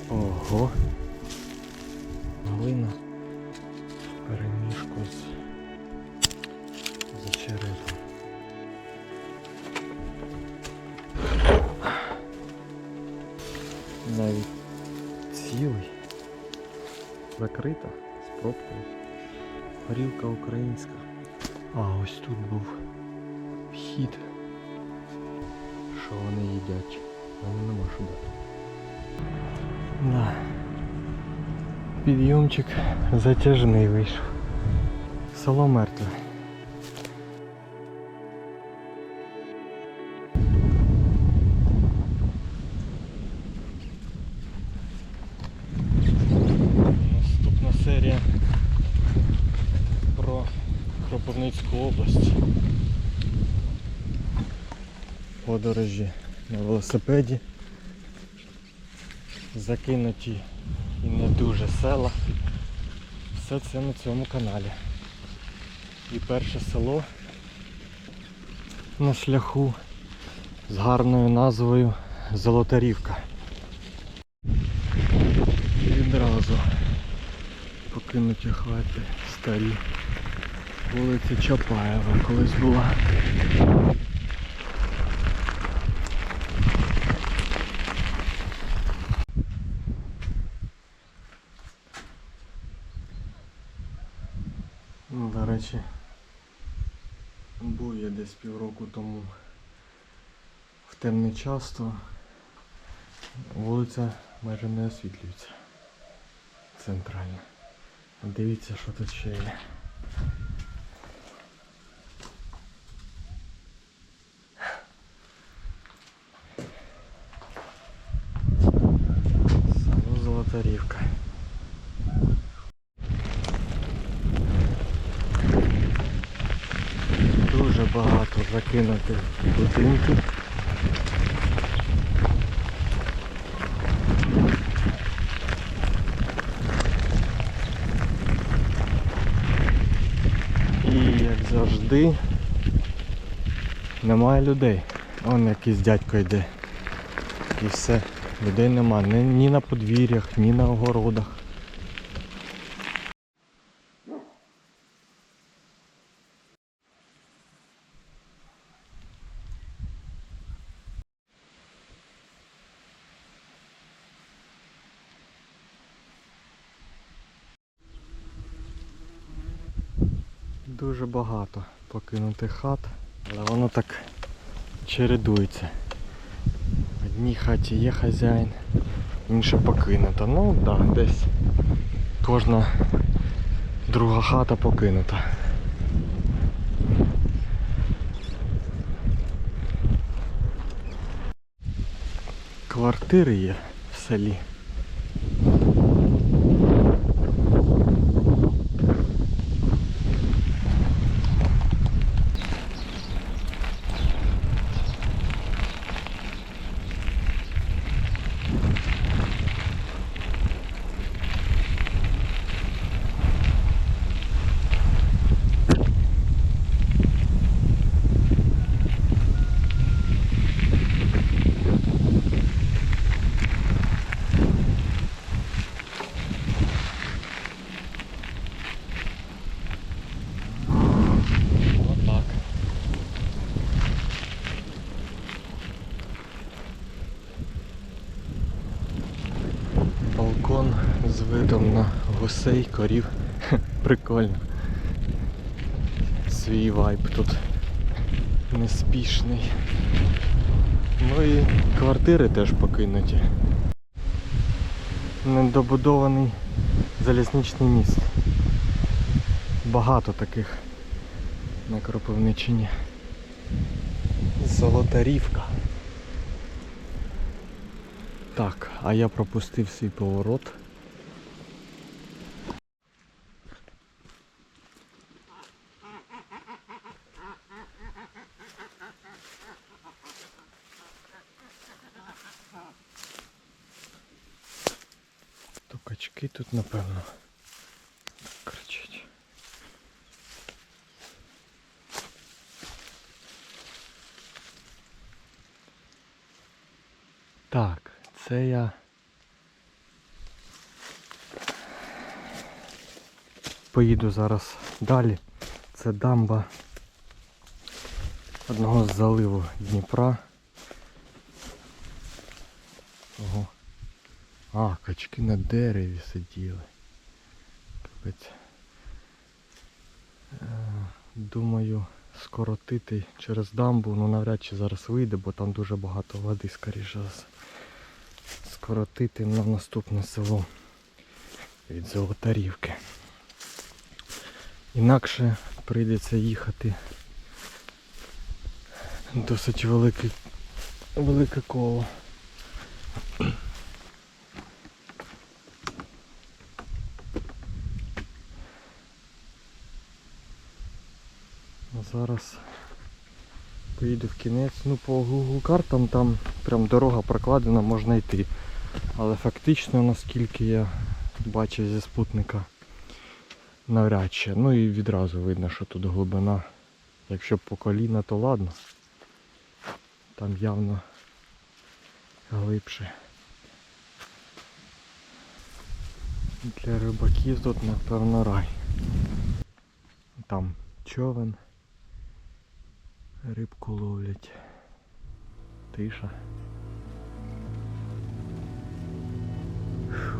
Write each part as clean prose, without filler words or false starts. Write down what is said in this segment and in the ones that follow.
Ого. Глина в перемішку з очеретом. Навіть цілий. Закрита з пробкою. Горілка українська. А ось тут був вхід. Що вони їдять? Вони нема що дати. Да. Підйомчик затяжний вийшов. Село мертве. Наступна серія про Кропивницьку область. Подорожі на велосипеді. Закинуті і не дуже села. Все це на цьому каналі. І перше село на шляху з гарною назвою Золотарівка. І відразу покинуті хати старі. Вулиця Чапаєва колись була. До речі, був я десь півроку тому в темний час, то вулиця майже не освітлюється. Центральна. Дивіться, що тут ще є. Село Золотарівка. Дуже багато закинутих будинків. І як завжди немає людей. Вон якийсь дядько йде. І все. Людей нема ні на подвір'ях, ні на огородах. Дуже багато покинутих хат, але воно так чередується. В одній хаті є хазяїн, інша покинута. Ну так, да, десь кожна друга хата покинута. Квартири є в селі. Балкон з видом на гусей, корів. Прикольно. Свій вайб тут неспішний. Ну і квартири теж покинуті. Недобудований залізничний міст. Багато таких на Кропивниччині. Золотарівка. Так, а я пропустив свій поворот. То качки тут, напевно, кричать. Так, це я поїду зараз далі. Це дамба одного з заливу Дніпра. Ого. А, качки на дереві сиділи. Капець. Думаю, скоротити через дамбу, ну навряд чи зараз вийде, бо там дуже багато води, скоріше. Скоротити на наступне село від Золотарівки. Інакше прийдеться їхати досить велике коло. Зараз поїду в кінець. Ну, по Google картам там прям дорога прокладена, можна йти. Але фактично, наскільки я бачив зі спутника, навряд чи. Ну і відразу видно, що тут глибина. Якщо по коліна, то ладно. Там явно глибше. Для рибаків тут, напевно, рай. Там човен. Рибку ловлять. Тиша. Фу.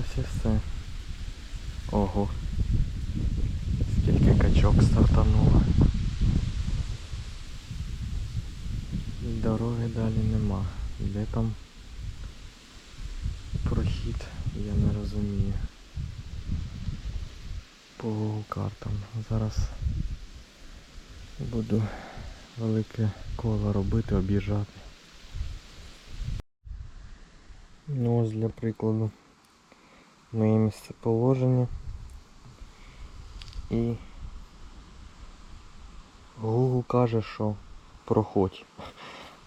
Ось і все. Ого. Скільки качок стартануло. Дороги далі нема. Де там прохід, я не розумію. По Google картам. Зараз буду велике коло робити, об'їжджати. Ну ось для прикладу. Моє місцеположення і Google каже, що проходь,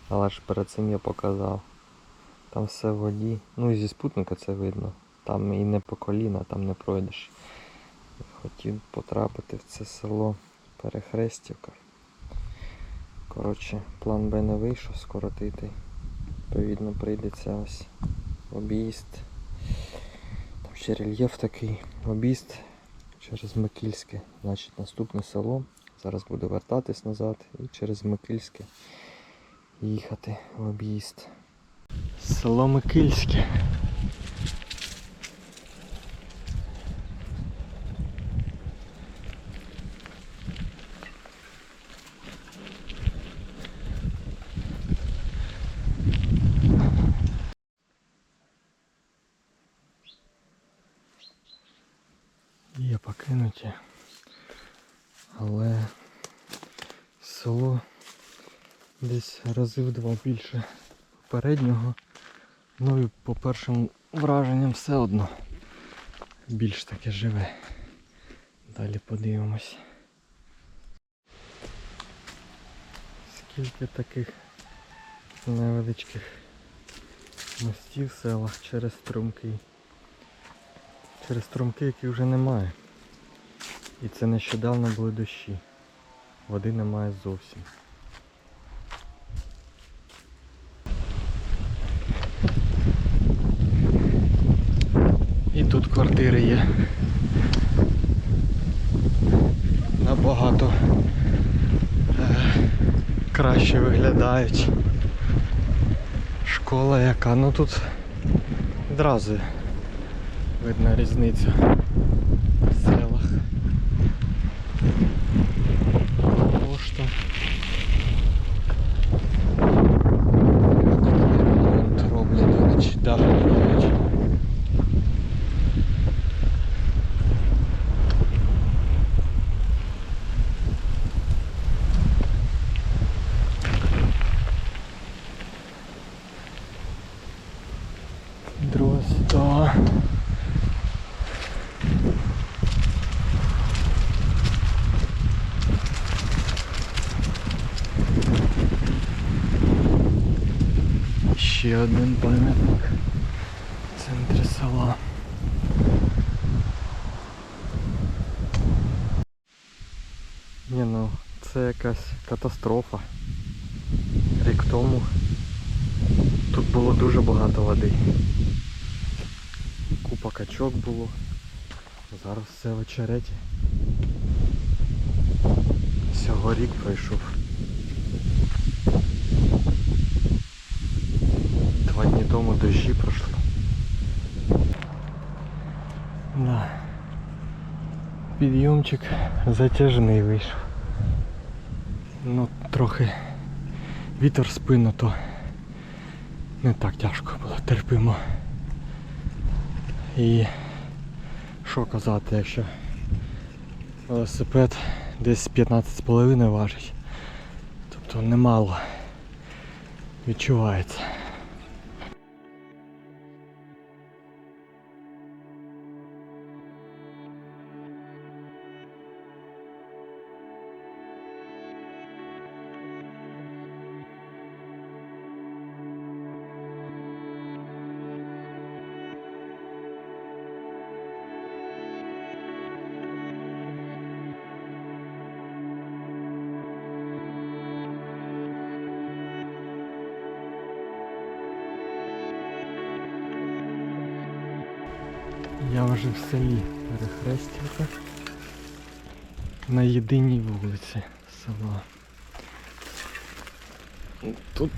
але ж перед цим я показав, там все в воді, ну і зі спутника це видно, там і не по коліна, там не пройдеш. Хотів потрапити в це село Перехрестівка. Коротше, план Б не вийшов, скоротити, відповідно прийдеться ось об'їзд. Ще рельєф такий, об'їзд через Микільське, значить наступне село. Зараз буду вертатись назад і через Микільське їхати в об'їзд. Село Микільське. Є покинуті, але село десь рази в 2 більше попереднього. Ну і по першим враженням все одно більш таке живе. Далі подивимось. Скільки таких невеличких мостів в селах через струмки. Через струмки, яких вже немає. І це нещодавно були дощі. Води немає зовсім. І тут квартири є. Набагато краще виглядають. Школа яка, ну тут одразу видна різниця в селах. Пошта. Ремонт роблять, дах роблять. ще один пам'ятник в центрі села. Ні, ну це якась катастрофа. Рік тому тут було дуже багато води. Купа качок було. Зараз все в очереті. Всього рік пройшов. 2 дні тому дощі пройшли. Да. Підйомчик затяжний вийшов. Ну, трохи вітер в спину, то не так тяжко було, терпимо. І що казати, якщо велосипед десь 15,5 важить, тобто немало відчувається. Я вже в селі Перехрестівка, на єдиній вулиці села. Тут,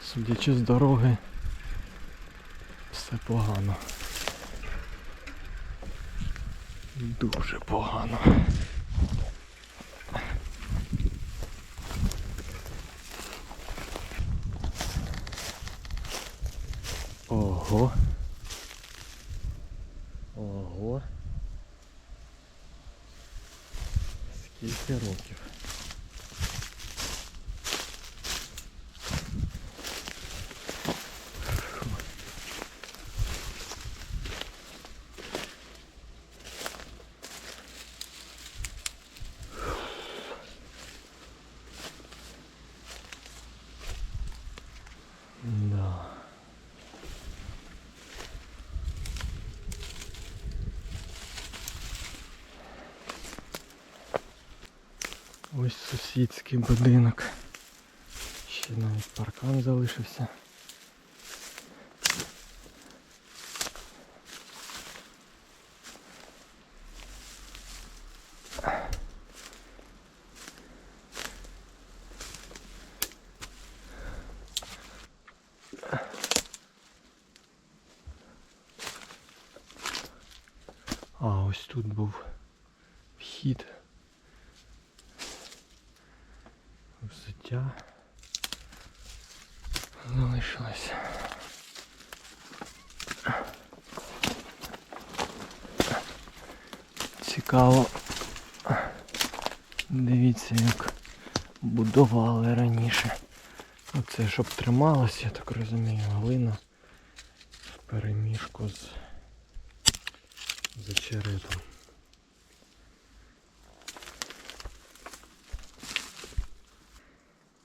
судячи з дороги, все погано. Дуже погано. Ого. Ого. Скільки років. Да. Ось сусідський будинок. Ще навіть паркан залишився. А ось тут був вхід. Взуття залишилось. Цікаво. Дивіться, як будували раніше. Оце щоб трималось, я так розумію, глина в переміжку з очеретом.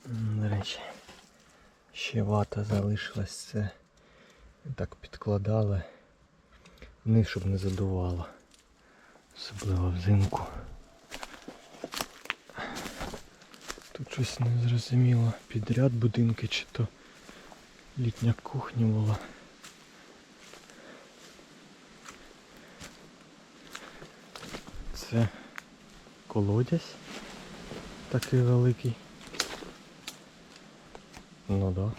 До речі, ще вата залишилась, це так підкладали вниз, щоб не задувало, особливо взимку. Тут щось не зрозуміло, підряд будинки чи то літня кухня була. Це колодязь такий великий. Ну да.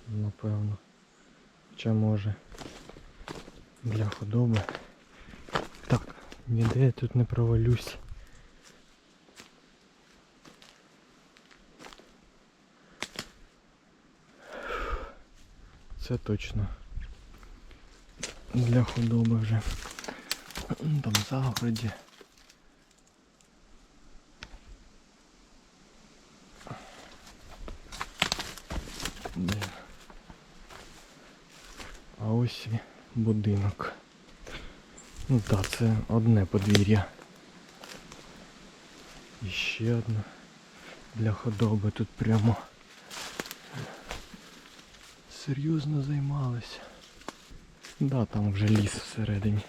Напевно. Хоча може для худоби. Так, ніде я тут не провалюсь. Це точно для худоби вже. Там в загороді. А ось і будинок. Ну так, це одне подвір'я. І ще одне для худоби тут прямо. серйозно займалися. Да, там вже ліс всередині.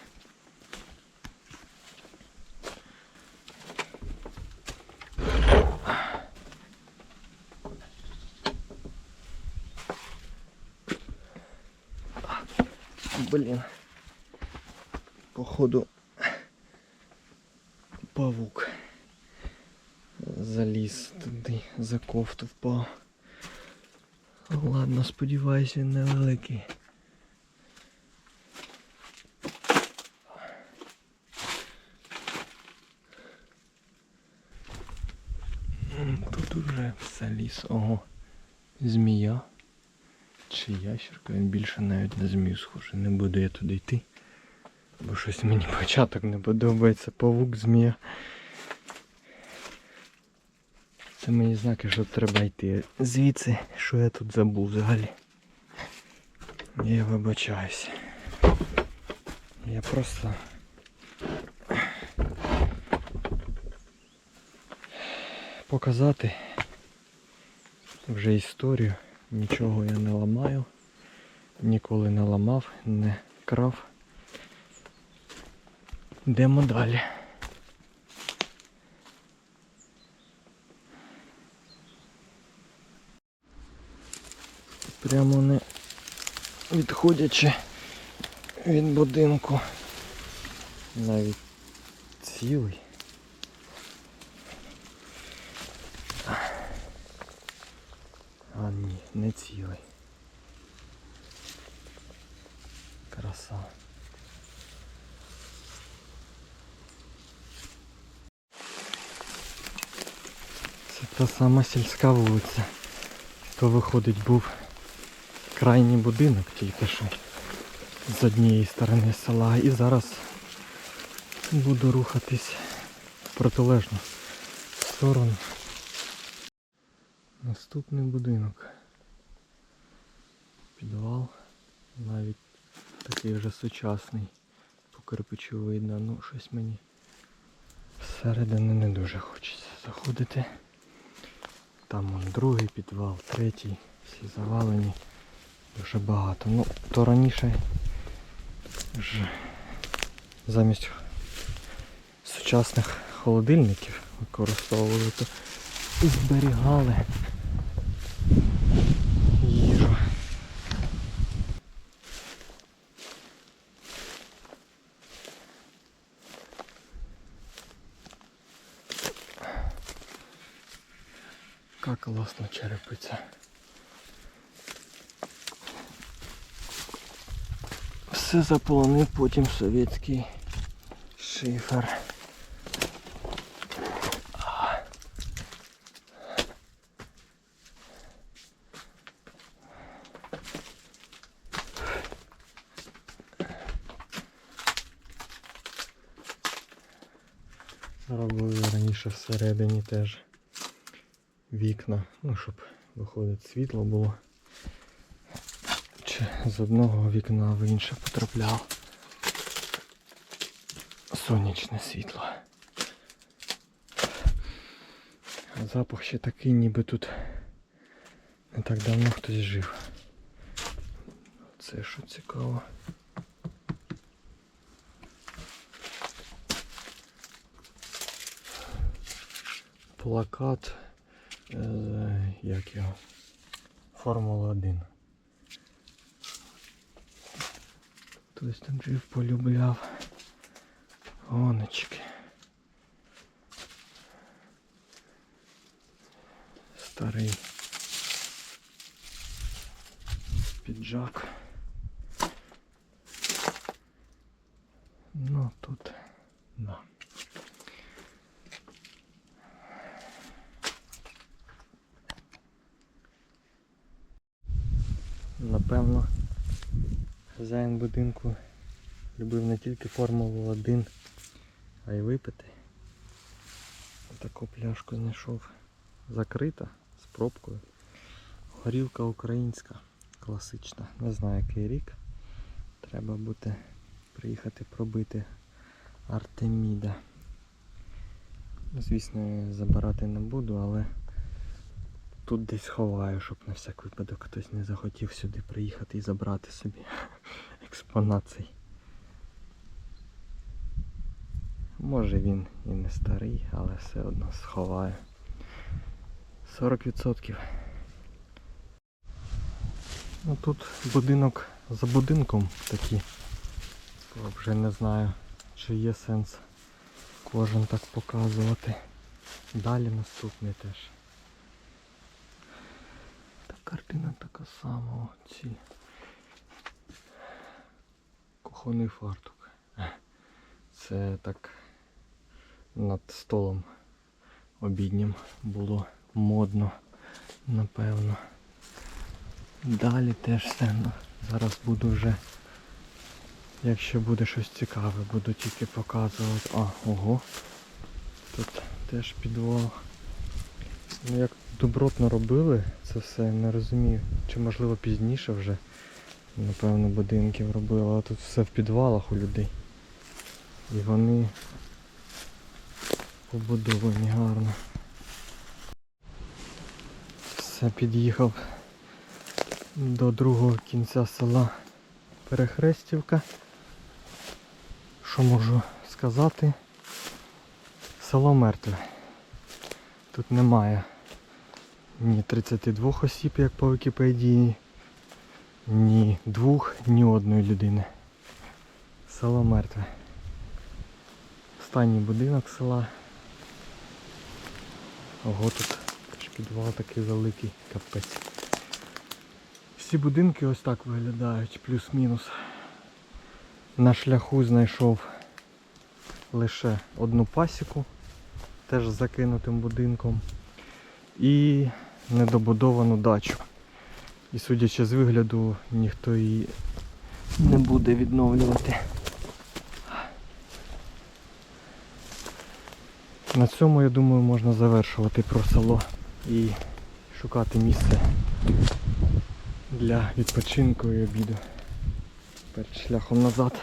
Блін. Походу павук заліз туди, за кофту впав. Ладно, сподіваюся, він невеликий. Тут уже заліз. Ого, змія. Чи ящерка, він більше навіть на змію схожий. Не буду я туди йти. Бо щось мені початок не подобається. Павук, змія. Це мені знаки, що треба йти звідси, що я тут забув взагалі. Я вибачаюся. Я просто... показати вже історію. Нічого я не ламаю. Ніколи не ламав, не крав. Йдемо далі. Прямо не відходячи від будинку. Навіть цілий. А ні, не цілий. Краса. Це та сама сільська вулиця. То виходить був крайній будинок тільки що з однієї сторони села. І зараз буду рухатись в протилежну сторону. Наступний будинок. Підвал. Навіть такий вже сучасний. По кирпичу видно. Ну, щось мені всередину не дуже хочеться заходити. Там вон другий підвал, третій. Всі завалені. Дуже багато. Ну, то раніше ж замість сучасних холодильників використовували, то і зберігали їжу. Як класно черепиця. Все заполонив потім совєтський шифер. Робили раніше всередині теж вікна, ну щоб виходить світло було. Чи з одного вікна в інше потрапляв сонячне світло. Запах ще такий, ніби тут не так давно хтось жив. Це що цікаво. Плакат, як його, Формула 1. Хтось там жив, полюбляв. Гоночки. Старий піджак. Ну тут, да. Напевно, хазяїн будинку любив не тільки Формулу 1, а й випити. Таку пляшку знайшов. Закрита, з пробкою. Горілка українська, класична. Не знаю, який рік. Треба буде приїхати пробити Артеміда. Звісно, забирати не буду, але Тут десь ховаю, щоб на всяк випадок хтось не захотів сюди приїхати і забрати собі експонат цей. Може він і не старий, але все одно сховаю. 40%. Ну тут будинок за будинком такі. Вже не знаю, чи є сенс кожен так показувати. Далі наступний теж. Та картина така сама. Ці кухонний фартук. Це так над столом обіднім було модно, напевно. Далі теж все. Зараз буду вже, якщо буде щось цікаве, буду тільки показувати. Ого. Тут теж підвал. Ну як добротно робили це все, не розумію. Чи можливо пізніше вже, напевно, будинків робили, а тут все в підвалах у людей. І вони побудовані гарно. Все, під'їхав до другого кінця села Перехрестівка. Що можу сказати? Село мертве. Тут немає ні 32 осіб, як по Вікіпедії, ні двох, ні одної людини. Село мертве. Останній будинок села. Ого, тут підвал такий великий, капець. Всі будинки ось так виглядають, плюс-мінус. На шляху знайшов лише одну пасіку, теж з закинутим будинком, і недобудовану дачу. І судячи з вигляду, ніхто її не буде відновлювати. На цьому, я думаю, можна завершувати про село і шукати місце для відпочинку і обіду перед шляхом назад.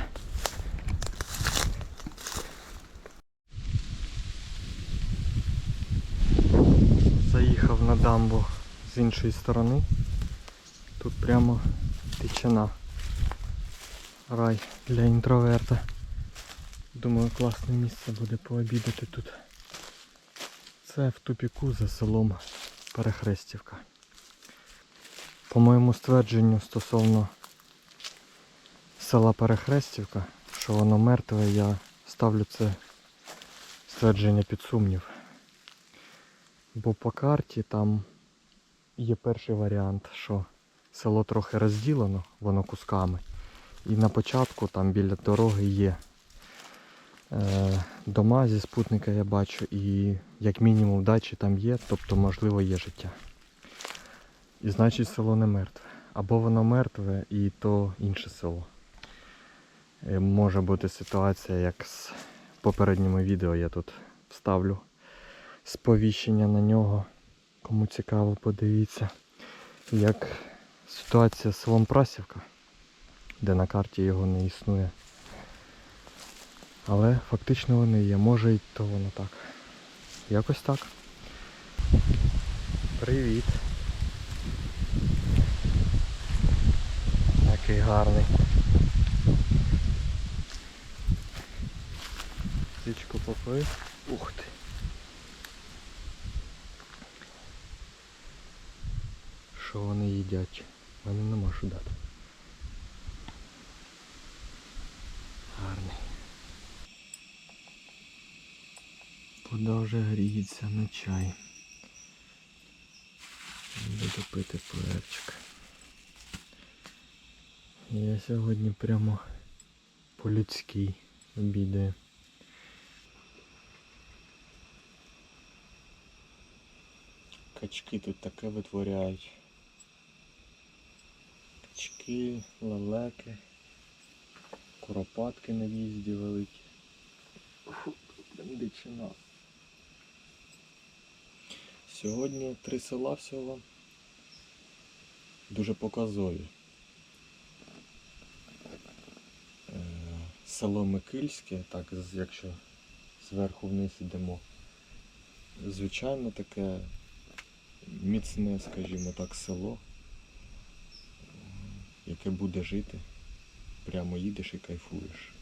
Заїхав на дамбу з іншої сторони. Тут прямо тичина. Рай для інтроверта. Думаю, класне місце буде пообідати тут. Це в тупіку за селом Перехрестівка. По моєму ствердженню стосовно села Перехрестівка, що воно мертве, я ставлю це ствердження під сумнів. Бо по карті там є перший варіант, що село трохи розділено, воно кусками. І на початку там біля дороги є дома зі спутника, я бачу, і як мінімум дачі там є, тобто можливо є життя. І значить село не мертве. Або воно мертве і то інше село. Може бути ситуація, як з попередньому відео, я тут вставлю сповіщення на нього. Кому цікаво, подивіться. Як ситуація з селом Прасівка, де на карті його не існує. Але фактично вони є. Може і то воно так. Якось так. Привіт. Який гарний. Птичку попив. Ух ти. Що вони їдять? Мене нема що дати. Гарний. Вода вже гріється на чай. Буду пити пуерчик. Я сьогодні прямо по-людськи обідаю. Качки тут таке витворяють. Качки, лелеки, куропатки на в'їзді великі. Фу, тут дичина. Сьогодні 3 села всього. Дуже показові. Село Микильське, так, якщо зверху вниз йдемо. Звичайно таке міцне, скажімо так, село, яке буде жити. Прямо їдеш і кайфуєш.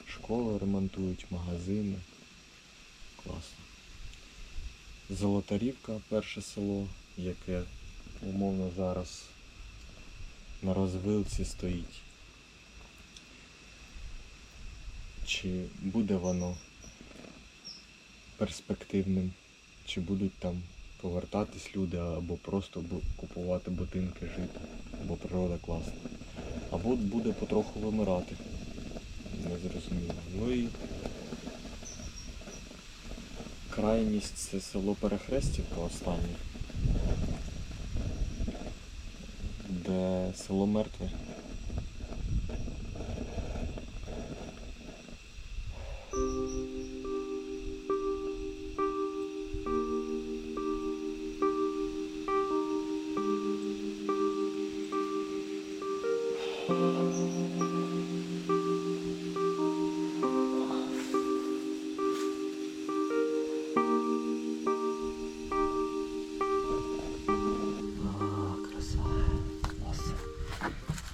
Школи ремонтують, магазини. Класно. Золотарівка, перше село, яке умовно зараз на розвилці стоїть. Чи буде воно перспективним, чи будуть там повертатись люди, або просто купувати будинки, жити, бо природа класна. Або буде потроху вимирати. Незрозуміло. Ну і крайність — це село Перехрестівка останнє, де село мертве.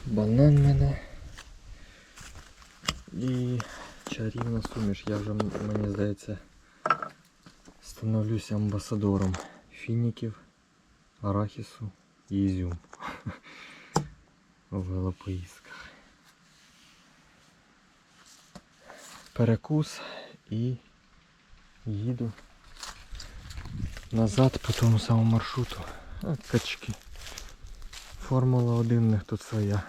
Банан мене і чарівна суміш. Я вже, мені здається, становлюся амбасадором фініків, арахісу і ізюм у велопоїздках. Перекус і їду назад по тому самому маршруту. А, качки. Формула 1 в них тут своя.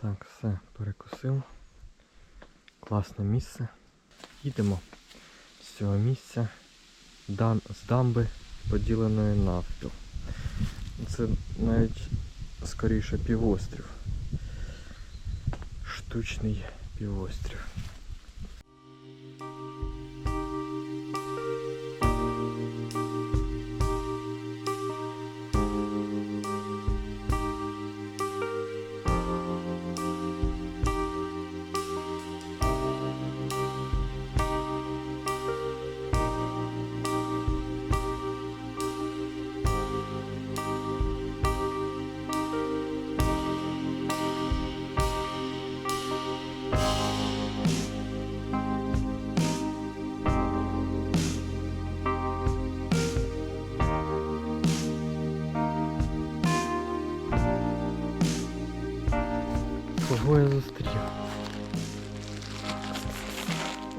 Так, все, перекусив. Класне місце. Їдемо з цього місця з дамби, поділеної навпіл. Це навіть скоріше півострів. Штучний півострів. Кого я зустрів?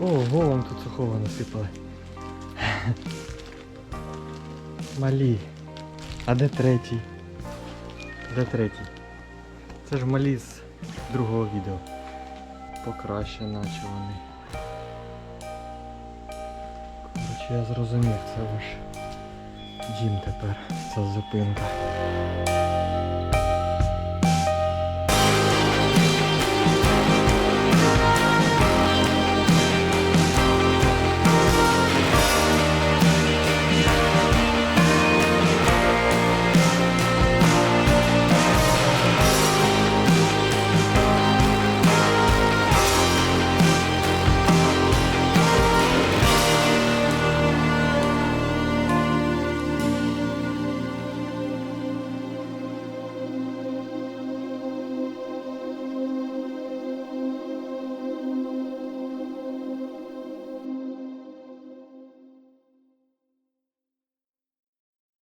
Ого, вам тут сухого насипали. Малі. А де третій? Де третій? Це ж малі з другого відео. Покраще наче вони. Коротше, я зрозумів, це ваш дім тепер, ця зупинка.